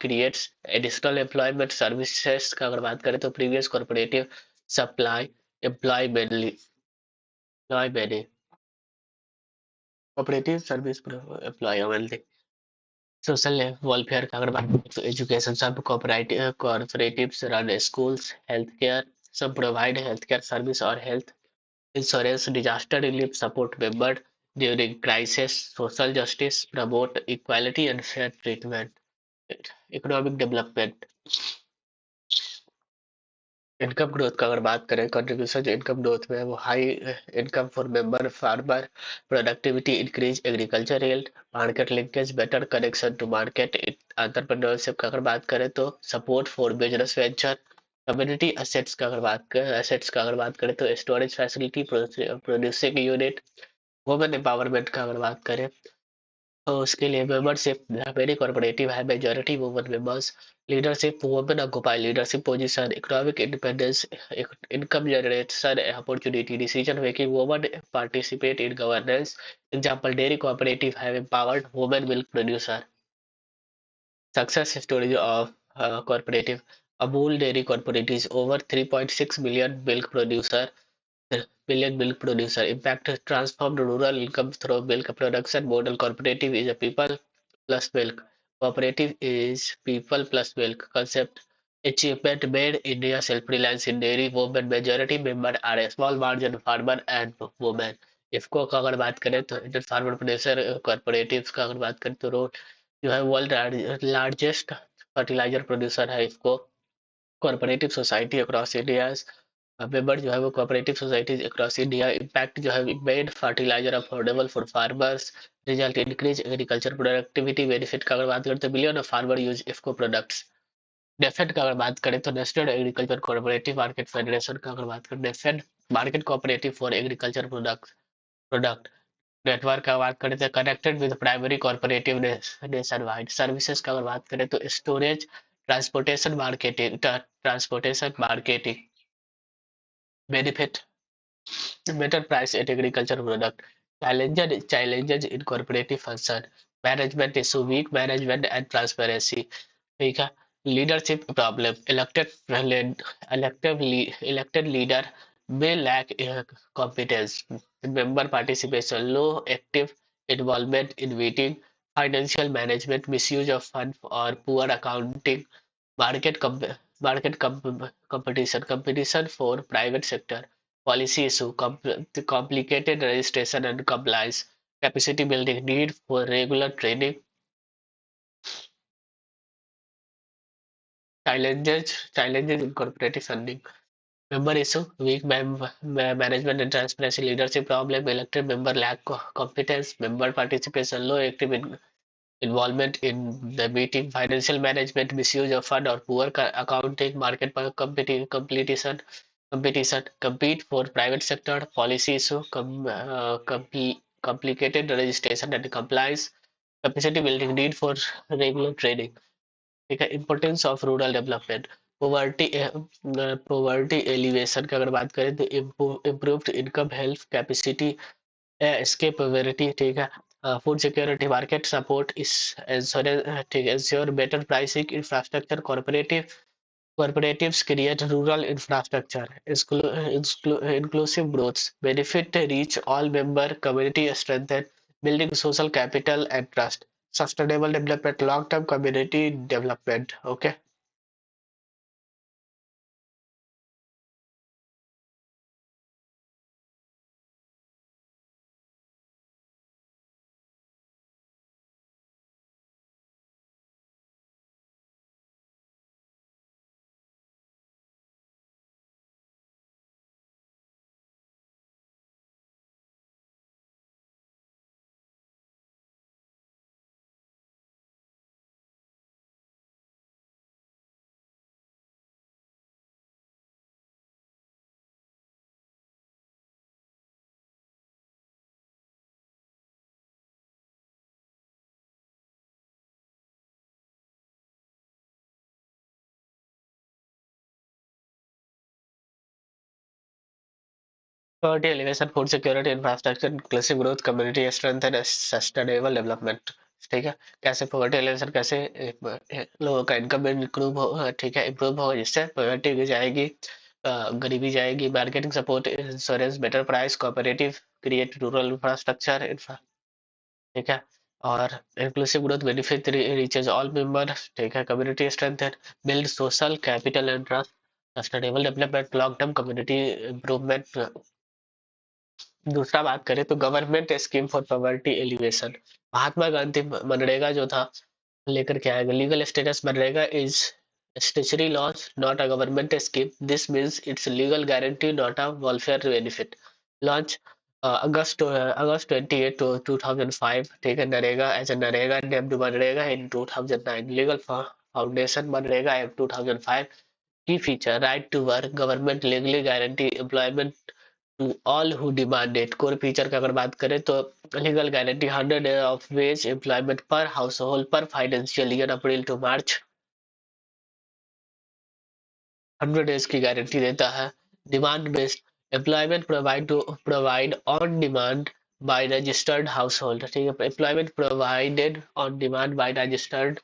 creates additional employment services का अगर बात करें तो previous corporative supply employ mainly employ many cooperative service employ only। Social welfare का अगर बात करें तो एजुकेशन सब कॉर्पोरेटिव्स रन स्कूल्स हेल्थ केयर सब प्रोवाइड हेल्थ केयर सर्विस और health insurance disaster relief support member during crisis social justice promote equality and fair treatment। economic development income growth का अगर बात करें, कंट्रीब्यूशन जो इनकम ग्रोथ में है वो high income for member farmer, productivity increase, agriculture yield, market linkage, better connection to market, entrepreneurship का अगर बात करें तो support for business venture, community assets का अगर बात करें तो storage facility, producing unit, women empowerment का अगर बात करें तो उसके लिए मेंबरशिप वेरी कॉर्पोरेटिव है, majority women members, leadership women occupy leadership position, economic independence, income generation opportunity, decision making, women participate in governance, example dairy cooperative have empowered women milk producer, success stories of cooperative, Amul dairy cooperatives over 3.6 million milk producer, impact transformed rural income through milk production model, cooperative is a people plus milk, cooperative is people plus milk concept, achievement made India self-reliance in dairy, women majority member are a small margin farmer and women. इसको का अगर बात करें तो Indian farmer producer कॉर्पोरेटिव्स का अगर बात करें तो रोड जो है वर्ल्ड लार्जेस्ट फर्टिलाइजर प्रोड्यूसर है, इसको cooperative society across India member जो है वो cooperative societies across India, impact जो है made fertilizer affordable for farmers, result increase agriculture productivity, benefit का अगर बात करें तो million of farmer use IFFCO products, NAFED का अगर बात करें तो national agriculture cooperative market federation का अगर बात करें, NAFED market cooperative for agriculture product network का बात करें तो connected with primary corporative nation wide services का अगर बात करें तो storage, transportation marketing benefit, better price at agriculture product, challenges in cooperative function, management issue, weak management and transparency, ठीक है, leadership problem, elected leader may lack competence, member participation low, active involvement in meeting, financial management, misuse of fund or poor accounting, market com- competition for private sector, policy issue, complicated registration and compliance, capacity building, need for regular training, challenges in corporate funding, member issue, weak management and transparency, leadership problem, elected member lack competence, member participation low, active involvement in the meeting, financial management, misuse of fund or poor accounting, market competition, compete for private sector, policy issue, complicated registration and compliance, capacity building, need for regular training, ठीक है, importance of rural development, poverty poverty alleviation की अगर बात करें तो improved income, health, capacity, escape poverty, ठीक है, food security, market support, इस इंश्योरेंस, ठीक है, insure better pricing, infrastructure, cooperatives create rural infrastructure, inclusive growth, benefit reach all member community, strengthen building social capital and trust, sustainable development, long term community development. Okay. Poverty elevation, food security, infrastructure, inclusive growth, community strength and sustainable development. ठीक है, कैसे poverty alleviation, कैसे लोगों का income improve हो, ठीक है, improve होगा जिससे पॉवर्टी जाएगी, गरीबी जाएगी, marketing support, insurance, better price, cooperative create rural infrastructure, ठीक है, और inclusive growth benefit reaches all member, ठीक है, community strength, build social capital and trust, sustainable development, long term community improvement. दूसरा बात करें तो government scheme for poverty alleviation, Mahatma Gandhi MNREGA जो था लेकर के आएगा, legal status MNREGA is Statutory laws, not a government scheme. This means it's a legal guarantee, not a welfare benefit. Launch August 28 to 2005. ठीक है, NREGA as a NREGA named मनरेगा in 2009. Legal foundation मनरेगा Act 2005. Key feature: right to work. Government legally guarantee employment to all who demand it. Core feature की अगर बात करें तो legal guarantee 100 days of wage employment per household per financial year April to March. 100 days की guarantee देता है. Demand based employment provide on demand by registered household. ठीक है, employment provided on demand by registered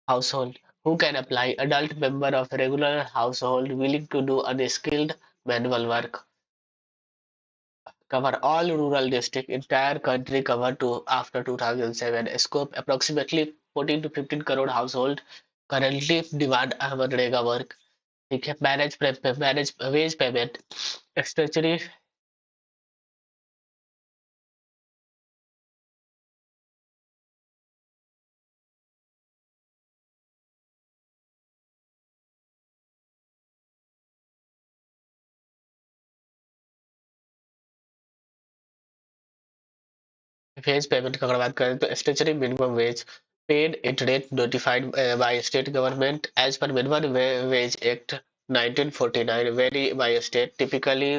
household who can apply. Adult member of regular household willing to do unskilled manual work. Cover all rural district entire country cover to after 2007. Scope approximately 14 to 15 crore household currently demand MNREGA work. ठीक है, manage wage payment statutory. Wage payment की अगर बात करें तो statutory minimum wage paid at rate notified by state government as per minimum wage act 1949. Vary by state, typically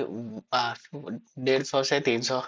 150 से 300.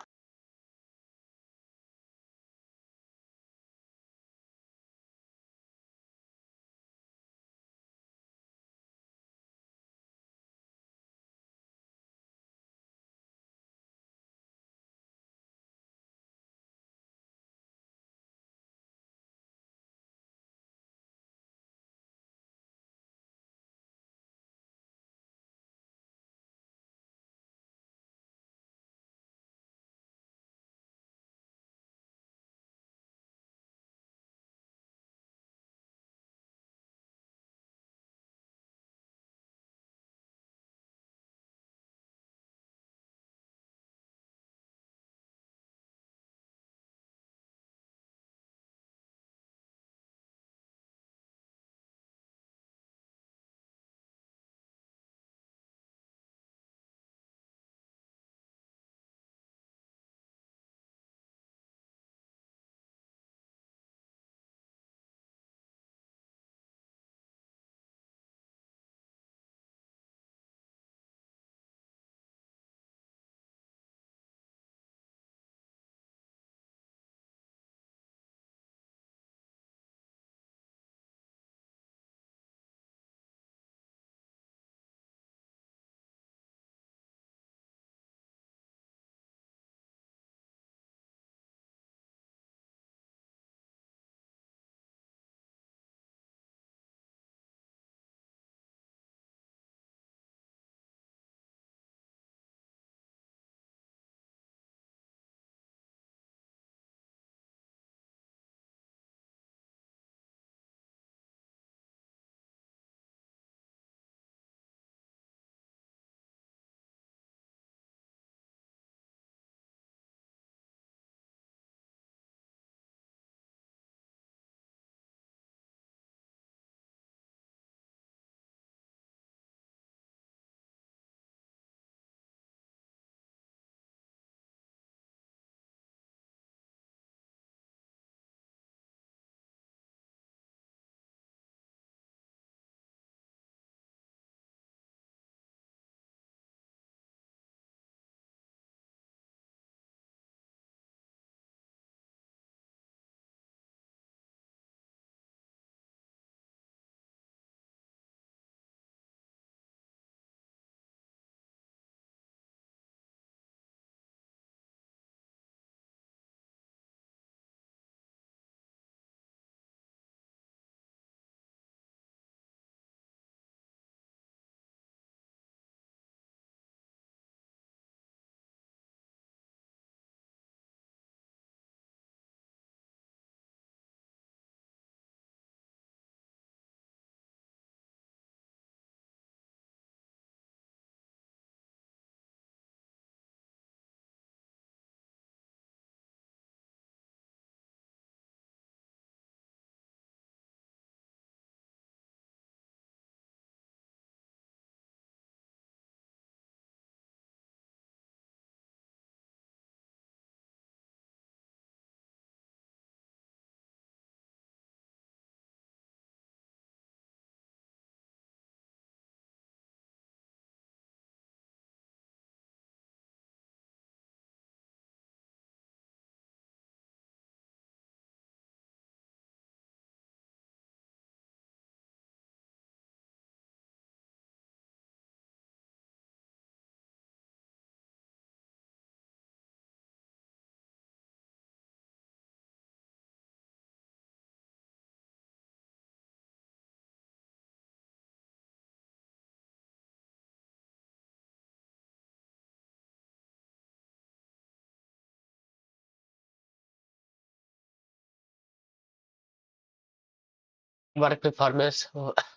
Work performance,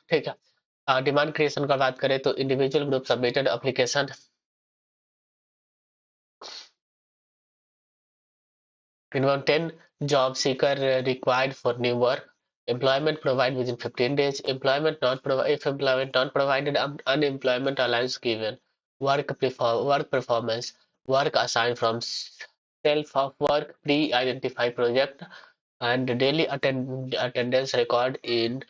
ठीक है। डिमांड क्रिएशन का बात करें तो individual group submitted application, involve 10 job seeker required for new work. Employment provided within 15 days. Employment not provided. If employment not provided, unemployment allowance given. Work performance. Work assigned from self of work pre-identified project and daily attendance record in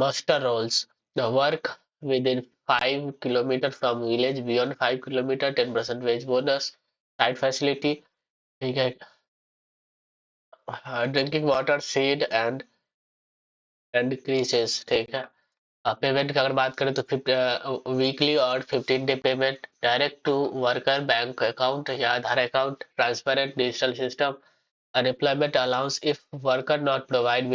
muster roles. The work within 5 kilometer from village, beyond 5 kilometer 10% wage bonus. Site facility, ठीक है। Drinking water seed and creases, ठीक है। Payment की अगर बात करें तो weekly और 15 day payment, direct to worker bank account या Aadhaar account, transparent digital system. Unemployment allowance if work not provided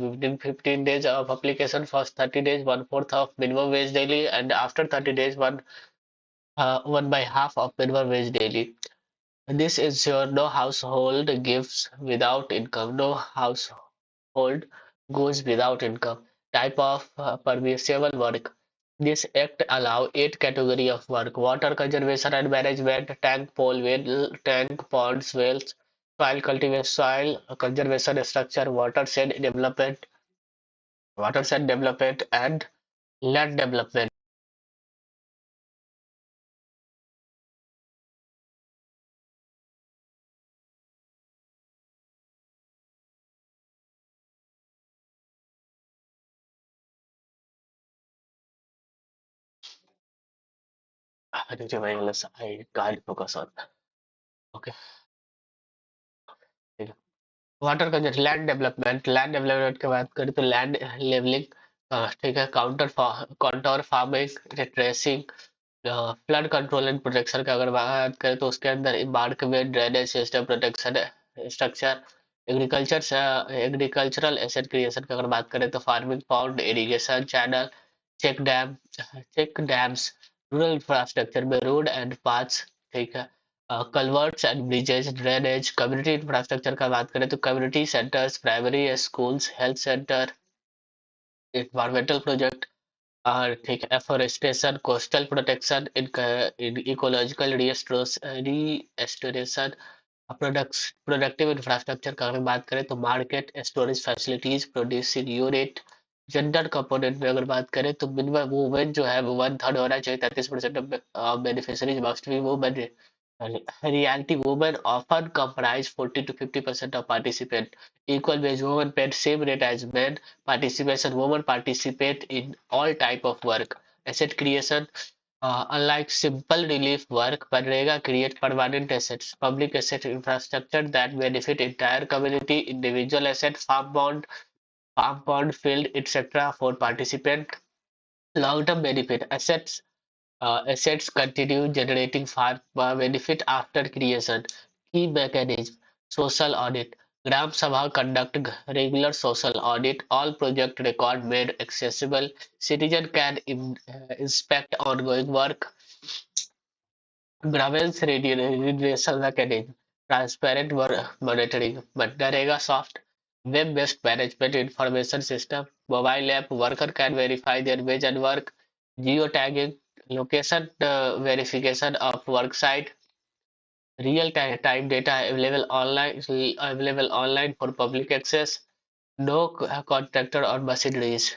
within 15 days of application, first 30 days 1/4 of minimum wage daily, and after 30 days 1/2 of minimum wage daily. This ensures no household gives without income, no household goes without income. Type of permissible work. This act allow 8 category of work: water conservation and management, tank pole well, tank ponds wells, soil cultivation, soil conservation structure, watershed development and land development. I need to I can't focus on. Okay. Water conservation, land development की बात करें तो land levelling, ठीक है। Contour farming, tracing, flood control and protection का अगर बात करें तो उसके अंदर बाढ़ के में drainage system protection structure. Agricultural asset creation की अगर बात करें तो farming pond, irrigation channel, check dam check dams, rural infrastructure में रोड एंड पाथ्स, ठीक है। Culverts and bridges, drainage. Community infrastructure का बात करें तो community centres, primary schools, health centre, environmental project, और ठीक है। Afforestation, coastal protection, in ecological restoration, productive infrastructure का अगर बात करें तो market, storage facilities, producing unit. Gender component में अगर बात करें तो मिनिमम वुमेन जो है वो 1/3 होना चाहिए, 33% of beneficiaries must be women. reality, women often comprise 40 to 50% of participant. Equal wage, women paid same rate as men. Participation, women participate in all type of work. Asset creation, unlike simple relief work, Manrega create permanent assets, public asset infrastructure that benefit entire community, individual asset, farm pond, field, etc. for participant. Long-term benefit, assets continue generating far benefit after creation. Key mechanism, social audit. Gram Sabha conduct regular social audit. All project record made accessible. Citizen can inspect ongoing work. Grievance redressal mechanism. Transparent monitoring. Mandarega soft. Web-based management information system. Mobile app. Worker can verify their wage and work. Geotagging. Location verification of work site. Real time data available online for public access. No contractor or machineries.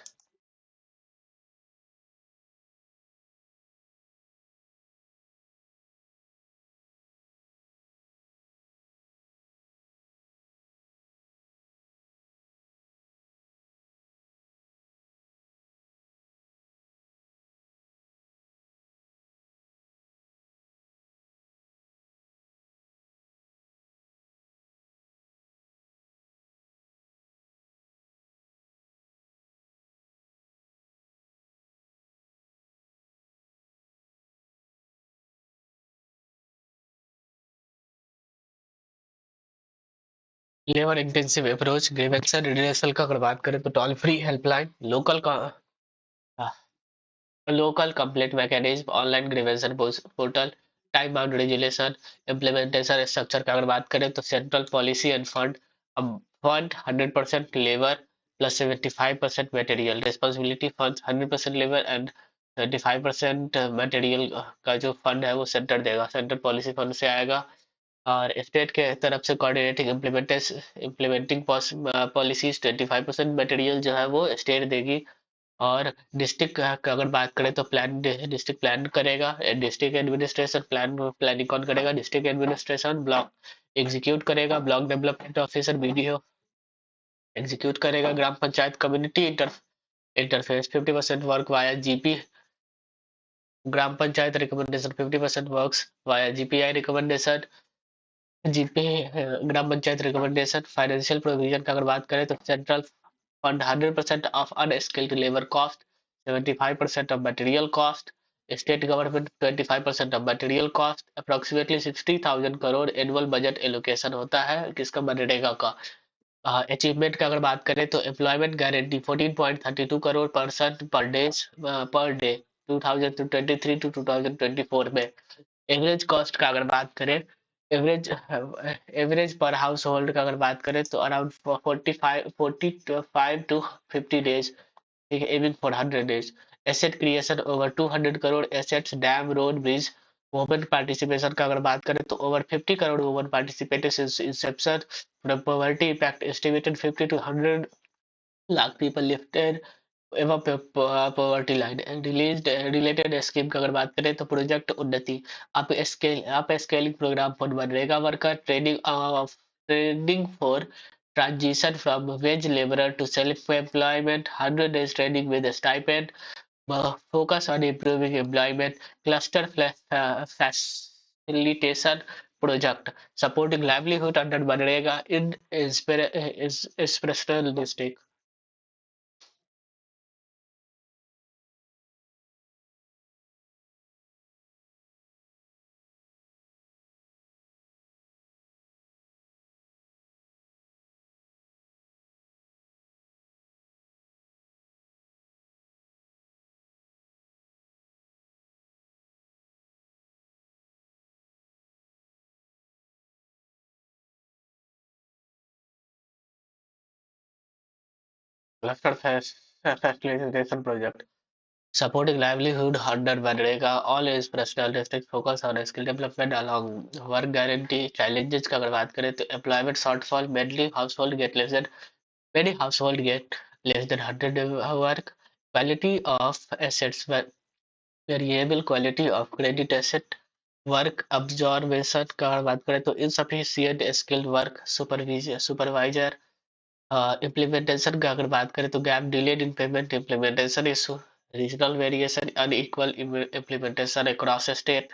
Labour intensive approach, grievance redressal का अगर बात करें तो toll free helpline, local complaint mechanism, online grievance portal, time bound resolution, implementation structure का अगर बात करें तो central policy end fund 100% labour plus 75% material responsibility funds 100% labour and 25% material का जो फंड है वो सेंटर देगा, सेंटर पॉलिसी फंड से आएगा। और स्टेट के तरफ से कोऑर्डिनेटिंग इम्प्लीमेंटिंग पॉलिसीज 25% मटेरियल जो है वो स्टेट देगी। और डिस्ट्रिक्ट का अगर बात करें तो प्लान डिस्ट्रिक्ट प्लान करेगा, डिस्ट्रिक्ट एडमिनिस्ट्रेशन प्लानिंग कौन करेगा, डिस्ट्रिक्ट एडमिनिस्ट्रेशन। ब्लॉक एग्जीक्यूट करेगा, block development officer BDO execute करेगा। Gram panchayat community interface 50% work via GP, gram panchayat recommendation 50% works via GPI recommendation, GP gram panchayat recommendation. Financial provision का अगर बात करें तो central fund 100% of unskilled labor cost, 75% of material cost, state government 25% of material cost, approximately 60,000 crore annual budget allocation होता है किसका, मनरेगा का। Achievement का अगर बात करें तो employment guarantee 14.32 crore person per day 2023 to 2024 में। एवरेज कॉस्ट का अगर बात करें, average average per household का अगर बात करें तो अराउंड 45 टू 50 डेज, ठीक है, aiming for 100 days. Asset creation over 200 crore assets, dam, road, bridge. Women participation का अगर बात करें तो over 50 crore women participated since inception. From poverty impact estimated 50 to 100 lakh people lifted एवं poverty line. Release related scheme की अगर बात करें तो project Unnati, up scaling programme for MNREGA worker, training for transition from wage labourer to self employment, 100 days training with stipend, focus on improving employment, cluster facilitation project, supporting livelihood under MNREGA in inspirational district। Cluster facilitation project, supporting livelihood under MNREGA, all is personal district focus on skill development along work guarantee। challenges का अगर बात करें तो employment shortfall, many household get less than 100 work, quality of assets, variable quality of credit asset, work absorption का बात करें तो insufficient skilled work supervisor. Implementation का अगर बात करें तो gap, delayed in payment, implementation issue, regional variation, unequal implementation across state.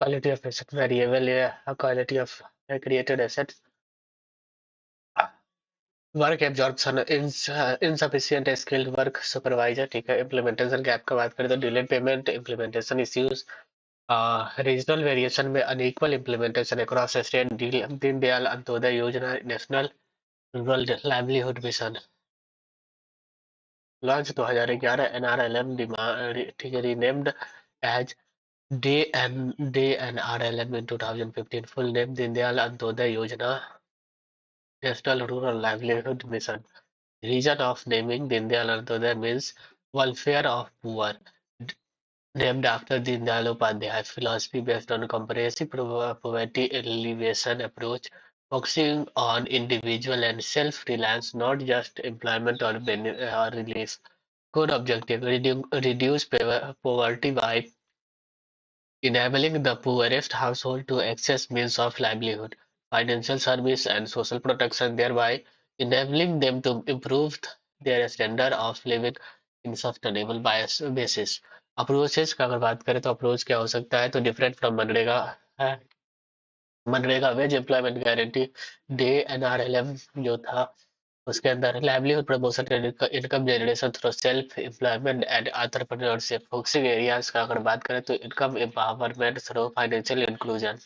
quality of asset variable, quality of created assets, work absorption, insufficient skilled work supervisor, ठीक है। Implementation gap का बात करें तो delayed payment, implementation issues, regional variation में unequal implementation across state, Deendayal Antyodaya Yojana, national rural livelihood mission launch 2011, NRLM ठीक है, renamed as DNRLM in 2015, full name Deendayal Antyodaya Yojana, national rural livelihood mission. Reason of naming Dindayal Antyodaya means welfare of poor, named after Dindayal Upadhyay. Philosophy based on comprehensive poverty alleviation approach, focusing on individual and self-reliance, not just employment or relief. Core objective: reduce poverty by enabling the poorest household to access means of livelihood, financial service, and social protection, thereby enabling them to improve their standard of living in sustainable basis. Approaches का अगर बात करें तो approach क्या हो सकता है, तो डिफरेंट फ्रॉम मनरेगा है। MNREGA veg employment guarantee, day NRLM जो था उसके अंदर livelihood promotion, income generation through self employment and entrepreneurship. Focusing areas का अगर बात करें तो income empowerment through financial inclusion.